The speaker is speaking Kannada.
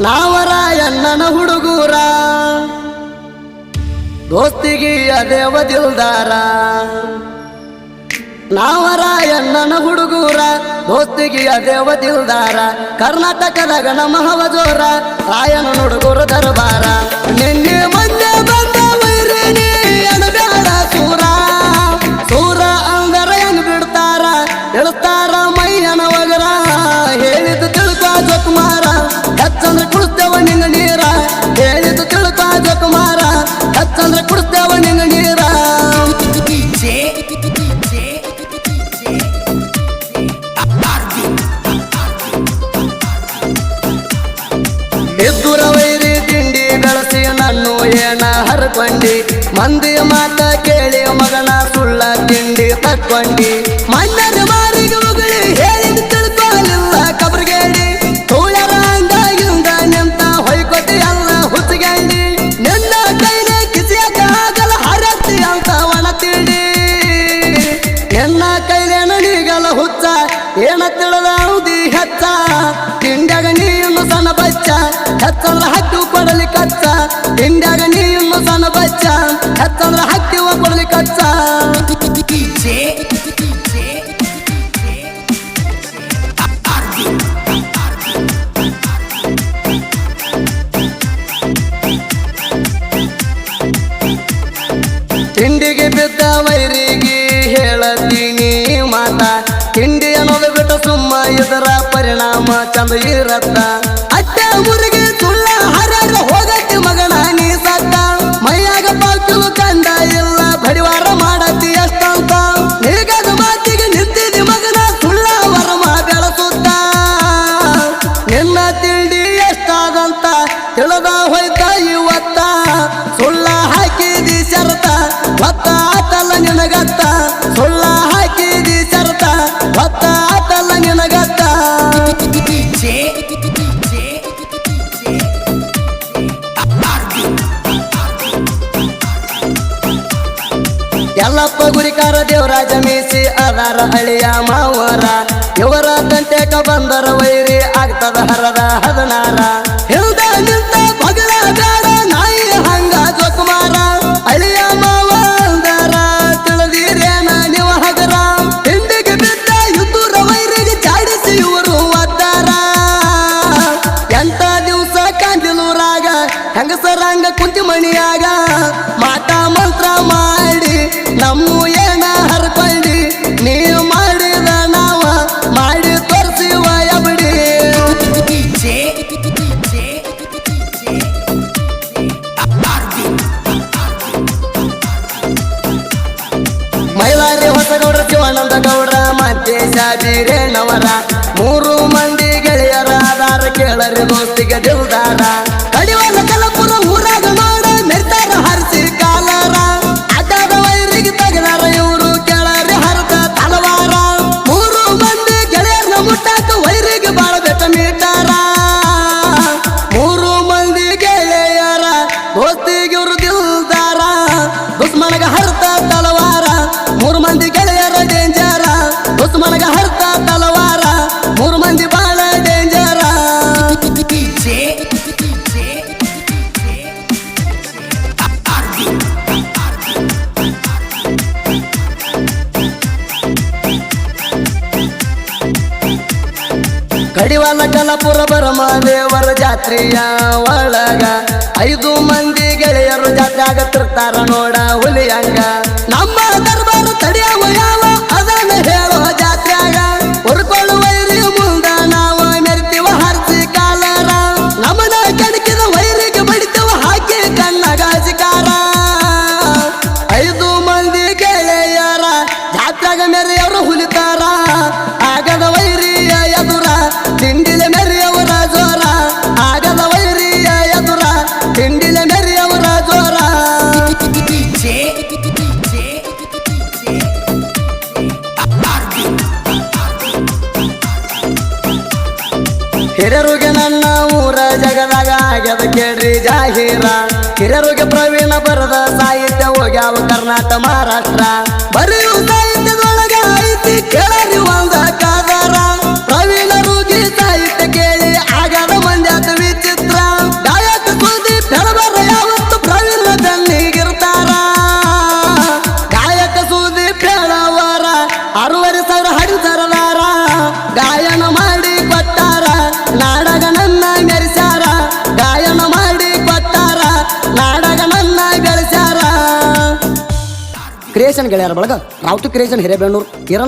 ನಾವರಾಯಣ್ಣನ ಹುಡುಗೂರ ದೋಸ್ತಿಗೆ ಅದೇವ ದಿಲ್ದಾರ ನಾವರಾಯಣ್ಣನ ಹುಡುಗೂರ ದೋಸ್ತಿಗೆ ಅದೇವ ದಿಲ್ದಾರ ಕರ್ನಾಟಕದಾಗ ನಮ್ಮ ಹವ ಜೋರ ರಾಯನ ಹುಡುಗೂರ ದರ್ಬಾರ ನಿನ್ನೆ ಮೊನ್ನೆ ಬಂದ ವೈರೇನಿ ಅಣಬ್ಯಾಡ ಸೂರ ಸೂರ ಅಂದರ ಹೆಂಗ್ ಬಿಡ್ತಾರ ಇಳ್ತಾರ ಮೈಯನ ವಗರ ಹೇಳಿದ್ದು ತಿಳ್ಕೊ ಜೋಕುಮಾರ ಹೆಚ್ಚಂದ್ರೆ ಕುಡಿಸ್ತೇವ ನಿಂಗ ನೀರ ಹೇಳಿದ್ದು ತಿಳ್ಕೊ ಜೋಕುಮಾರ ಹೆಚ್ಚಂದ್ರೆ ಕುಡಿಸ್ತೇವ ನಿಂಗ ನೀರ ಎದ್ದುರ ವೈರಿ ತಿಂಡಿ ಬೆಳಸಿ ನನ್ನು ಏನ ಹರ್ಕೊಂಡಿ ಮಂದಿ ಮಾತ ಕೇಳಿ ಮಗನ ಸುಳ್ಳ ತಿಂಡಿ ತಕ್ಕೊಂಡಿ ಮಣ್ಣದ ಮಾರಿಗೆ ಉಗುಳಿ ಹೇಳಿದ ತಿಳ್ಕೊಲಿಲ್ಲ ಕಬ್ರಗೇಡಿ ತೋಳರ ಅಂಗಾಗಿಂದ ನಿಂತ ಹೊಯ್ಕೊತಿ ಎಲ್ಲ ಹುಚ್ಚಗಂಡಿ ನಿನ್ನ ಕೈಲಿ ಕಿಸಿಯಾಕ ಆಗಲ್ಲ ಹರತಿ ಅಂತ ಒಣ ತಿಂಡಿ ಎನ್ನ ಕೈಲಿ ನನಗಲ್ಲ ಹುಚ್ಚ ಏನ ತಿಳಿದ ಔದಿ ಹೆಚ್ಚ ತಿಂಡ್ಯಾಗ ನೀನು ಸಣ್ಣ ಬಚ್ಚ ಹೆಚ್ಚಂದ್ರ ಹಕ್ಕಿವ ಕೊಡಲಿ ಕಚ್ಚ ತಿಂಡ್ಯಾಗ ನೀನು ಸಣ್ಣ ಬಚ್ಚ ಹೆಚ್ಚಂದ್ರ ಹಕ್ಕಿವ ಕೊಡಲಿ ಕಚ್ಚ ತಿಂಡಿಗೆ ಬಿದ್ದ ವೈರಿಗೆ ಹೇಳತೀನಿ ಮಾತ ತಿಂಡಿ ಅನ್ನೋದು ಬಿಟ್ಟು ಸುಮ್ಮ ಇದರ ಪರಿಣಾಮ ಚಂದ ಇರತ್ತ ಅಟ್ಟ ಮುರುಗಿ ಸುಳ್ಳ ಹರರ ಹೋಗತ್ತಿ ಮಗನ ನೀ ಸತ್ತ ಮೈಯಾಗ ಪಾಲ್ತಿಲು ಕಂಡ ಇಲ್ಲ ಬಡಿವಾರ ಮಾಡತ್ತಿ ಎಷ್ಟಂತ ನೀಗದ ಮಾತಿಗೆ ನಿಂತಿದಿ ಮಗನ ಸುಳ್ಳ ವರಮ ಬೆಳಸುತ್ತ ನಿನ್ನ ತಿಂಡಿ ಎಷ್ಟಾದಂತ ತಿಳಿದ ಹೋಯ್ತ ಇವತ್ತ ಸುಳ್ಳ ಹಾಕಿದಿ ಶರತ ಹೊತ್ತ ಆತಲ್ಲ ನಿನಗತ್ತ ಸುಳ್ಳ ಹಾಕಿದಿ ಶರತ ಹೊತ್ತ ಆತಲ್ಲ ನಿನಗತ್ತ ಎಲ್ಲಪ್ಪ ಗುರಿಕಾರ ದೇವರಾಜ ಮೀಸಿ ಅದಾರ ಅಳಿಯ ಮಾವರ ಇವರ ತಂಟೆಕ ಬಂದರ ವೈರಿ ಆಗ್ತದ ಹರದ ಹದನಾರ ಹಿಲ್ದ ನಿಂತ ಬಗಲ ಬೇಡ ನಾಯಿ ಹಂಗ ಜೋಕುಮಾರ ಅಳಿಯ ಮಾವ ಅಂದರ ತಿಳಿದಿರೇನ ನೀವು ಹಗರ ತಿಂಡಿಗೆ ಬಿದ್ದ ಯುದ್ಧರ ವೈರಿಗೆ ಚಾಡಿಸಿ ಇವರು ಒದ್ದಾರ ಎಂಟ ದಿವಸ ಕಾಂದಿಲೂರಾಗ ಹೆಂಗಸರಂಗ ಕುಂತಿ ಮಣಿಯಾಗ ಮಾಟ ಮಂತ್ರ ಮಾಡಿ ನಮ್ಮ ಏನ ಹರ್ಕೊಂಡಿ ನೀವು ಮಾಡಿದ ನಾವ ಮಾಡಿ ತೋರಿಸಿವ ಎಬಡಿ ಮೈಲಾರಿ ಹೊಸಗೌಡ್ರ ಶಿವಾನಂದ ಗೌಡ್ರ ಮಧ್ಯೇಶ ಬೀರೇನವರ ಮೂರು ಮಂದಿ ಗೆಳೆಯರ ಆಧಾರ ಕೇಳರಿ ದೋಸ್ತಿಗೆ ದಿಲ್ದಾರ ಕಡಿವಾಲ ಕಲಪುರ ಊರಾಗ ನೋಡ ಮೆರ್ತಾರ ಹರಿಸಿ ಕಾಲರ ಅಡ್ಡದ ವೈರಿಗೆ ತೆಗದಾರ ಇವರು ಕೇಳರಿ ಹರದ ತಲವಾರ ಮೂರು ಮಂದಿ ಗೆಳೆಯರ್ನ ಮುಟ್ಟಾಕ ವೈರಿಗೆ ಬಾಳ ಬೆಟ್ಟ ಮೀಟಾರ ಮೂರು ಮಂದಿ ಗೆಳೆಯರ ದೋಸ್ತಿಗೆ ಇವರು ದಿಲ್ದಾರ ದುಸ್ಮನಗ ಹರ್ತ ತಲವಾರ ಮೂರು ಮಂದಿ ಗೆಳೆಯರ ಡೇಂಜರ ದುಸ್ಮನಗ ಹರ್ತ ತಲವಾರ ಮೂರು ಮಂದಿ ಬಾಳ ಡೇಂಜರ ಕಡಿವಾಲ ಕಲಪುರ ಬರಮದೇವರ ಜಾತ್ರೆಯ ಒಳಗ 5 ಮಂದಿ ಗೆಳೆಯರು ಜಾತ್ರೆ ಆಗತ್ತಿರ್ತಾರ ನೋಡ ಹುಲಿಯಂಗ ನಮ್ಮ ದರ್ಬಾರ ತಡಿಯವ ಯಾವ ಅದನ್ನ ಹೇಳುವ ಜಾತ್ರೆಯಾಗ ಹೊರ್ಕೊಳ್ಳು ವೈರಿ ಮುಂದ ನಾವು ಮೆರ್ತಿವ ಹರಿಸಿ ಕಾಲರ ನಮ್ಮನ ಕಣಕಿದ ವೈರಿಗೆ ಬಡಿತವ ಹಾಕಿ ಕಣ್ಣಗ ಶಿಕಾರ 5 ಮಂದಿ ಗೆಳೆಯರ ಜಾತ್ರೆಗ ಮೆರೆಯವರು ಹುಲಿತಾರ ಆಗದ ವೈರಿಯ ಎದುರ ತಿಂಡಿಲೆ ಮೆರೆಯವರ ಜೋರ ಆಗದ ವೈರಿಯ ಎದುರ ತಿಂಡಿಲೆ ಮೆರೆಯವರ ಜೋರ ಹಿರಿಯರಿಗೆ ನನ್ನ ಊರ ಜಗದಾಗ ಆಗ್ಯದ ಕೇಳ್ರಿ ಜಾಹೀರ ಹಿರಿಯರಿಗೆ ಪ್ರವೀಣ ಬರದ ಸಾಹಿತ್ಯ ಹೋಗ್ಯಾವ ಕರ್ನಾಟಕ ಮಹಾರಾಷ್ಟ್ರ ಬರೆಯುವ ಸಾಹಿತ್ಯದೊಳಗ ಐತಿ ಕೇಳರಿ ಒಂದ ಕಾದಾರ ಪ್ರವೀಣ ರೋಗಿ ಸಾಹಿತ್ಯ ಕೇಳಿ ಆಗದ ಮಂಜಾತ ವಿಚಿತ್ರ ಕ್ರಿಯೇಷನ್ ಗೆಳೆಯರ ಬಳಗ ರಾವುತು ಕ್ರಿಯೇಷನ್ ಹಿರೇಬೇಣೂರು